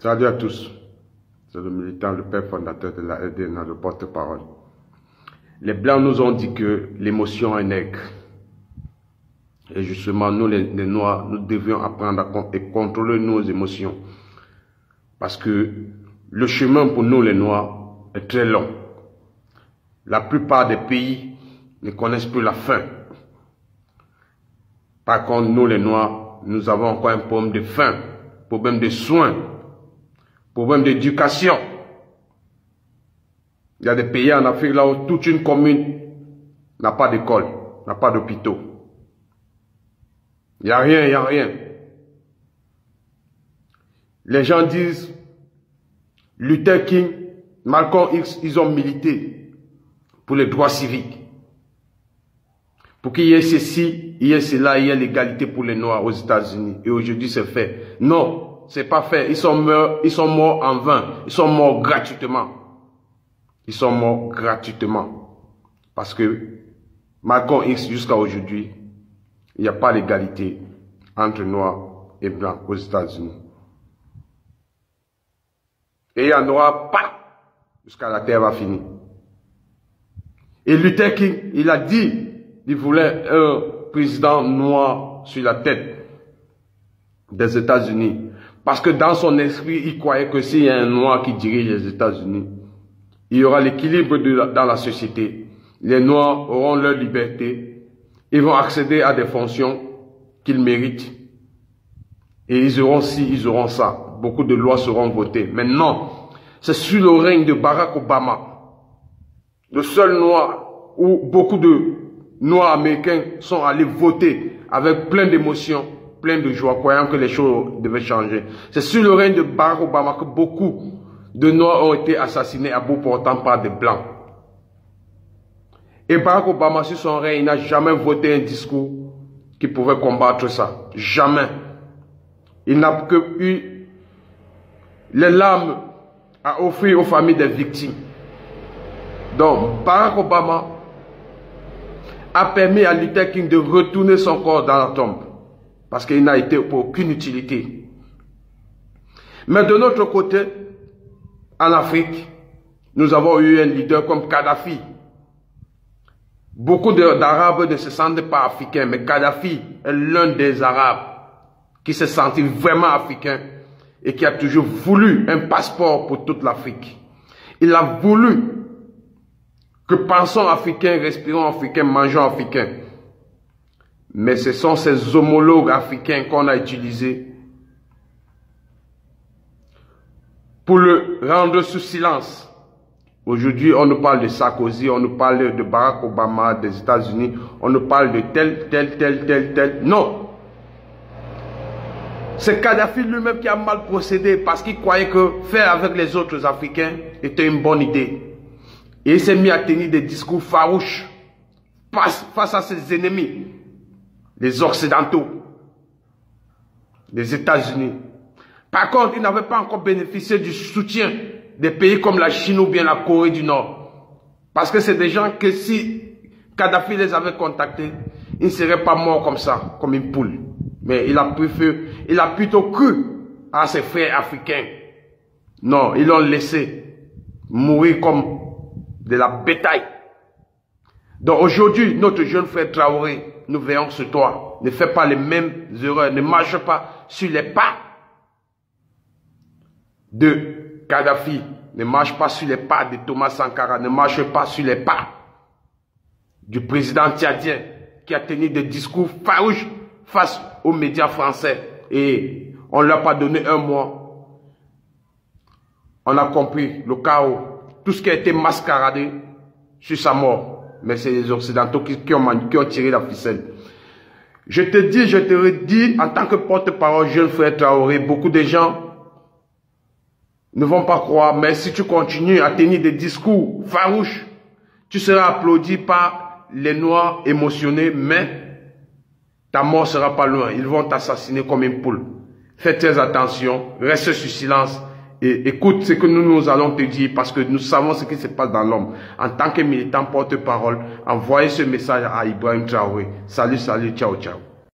Salut à tous, c'est le militant, le père fondateur de la LDN, le porte-parole. Les Blancs nous ont dit que l'émotion est nègre. Et justement, nous les Noirs, nous devions apprendre à contrôler nos émotions. Parce que le chemin pour nous les Noirs est très long. La plupart des pays ne connaissent plus la faim. Par contre, nous les Noirs, nous avons encore un problème de faim, problème de soins, problème d'éducation. Il y a des pays en Afrique là où toute une commune n'a pas d'école, n'a pas d'hôpitaux. Il n'y a rien, il n'y a rien. Les gens disent, Luther King, Malcolm X, ils ont milité pour les droits civiques. Pour qu'il y ait ceci, il y ait cela, il y ait l'égalité pour les Noirs aux États-Unis. Et aujourd'hui, c'est fait. Non, c'est pas fait. Ils sont morts en vain. Ils sont morts gratuitement. Ils sont morts gratuitement. Parce que Malcolm X, jusqu'à aujourd'hui, il n'y a pas l'égalité entre Noirs et Blancs aux États-Unis. Et il n'y en aura pas jusqu'à la terre va finir. Et Luther King, il a dit, il voulait un président noir sur la tête des États-Unis. Parce que dans son esprit, il croyait que s'il y a un noir qui dirige les États-Unis, il y aura l'équilibre dans la société. Les Noirs auront leur liberté. Ils vont accéder à des fonctions qu'ils méritent. Et ils auront ci, ils auront ça. Beaucoup de lois seront votées. Mais non, c'est sous le règne de Barack Obama, le seul noir où beaucoup de Noirs américains sont allés voter avec plein d'émotions, plein de joie, croyant que les choses devaient changer. C'est sous le règne de Barack Obama que beaucoup de Noirs ont été assassinés à bout portant par des Blancs. Et Barack Obama, sur son règne, il n'a jamais voté un discours qui pouvait combattre ça. Jamais. Il n'a que eu les larmes à offrir aux familles des victimes. Donc, Barack Obama a permis à Luther King de retourner son corps dans la tombe. Parce qu'il n'a été pour aucune utilité. Mais de notre côté, en Afrique, nous avons eu un leader comme Kadhafi. Beaucoup d'Arabes ne se sentent pas africains, mais Kadhafi est l'un des Arabes qui s'est senti vraiment africain et qui a toujours voulu un passeport pour toute l'Afrique. Il a voulu que pensons africains, respirons africains, mangeons africains. Mais ce sont ces homologues africains qu'on a utilisés pour le rendre sous silence. Aujourd'hui, on nous parle de Sarkozy, on nous parle de Barack Obama, des États-Unis, on nous parle de tel. Non! C'est Kadhafi lui-même qui a mal procédé parce qu'il croyait que faire avec les autres Africains était une bonne idée. Et il s'est mis à tenir des discours farouches face à ses ennemis, les Occidentaux, les États-Unis. Par contre, il n'avait pas encore bénéficié du soutien des pays comme la Chine ou bien la Corée du Nord. Parce que c'est des gens que si Kadhafi les avait contactés, ils ne seraient pas morts comme ça, comme une poule. Mais il a plutôt cru à ses frères africains. Non, ils l'ont laissé mourir comme de la bétail. Donc aujourd'hui, notre jeune frère Traoré, nous veillons sur toi. Ne fais pas les mêmes erreurs, ne marche pas sur les pas de Kadhafi, ne marche pas sur les pas de Thomas Sankara, ne marche pas sur les pas du président tchadien qui a tenu des discours farouches face aux médias français et on ne lui a pas donné un mois. On a compris le chaos, tout ce qui a été mascaradé sur sa mort. Mais c'est les Occidentaux qui ont tiré la ficelle. Je te dis, je te redis, en tant que porte-parole, jeune frère Traoré, beaucoup de gens ne vont pas croire, mais si tu continues à tenir des discours farouches, tu seras applaudi par les Noirs émotionnés, mais ta mort sera pas loin. Ils vont t'assassiner comme une poule. Fais très attention, reste sur silence et écoute ce que nous allons te dire parce que nous savons ce qui se passe dans l'homme. En tant que militant porte-parole, envoyez ce message à Ibrahim Traoré. Salut, ciao, ciao.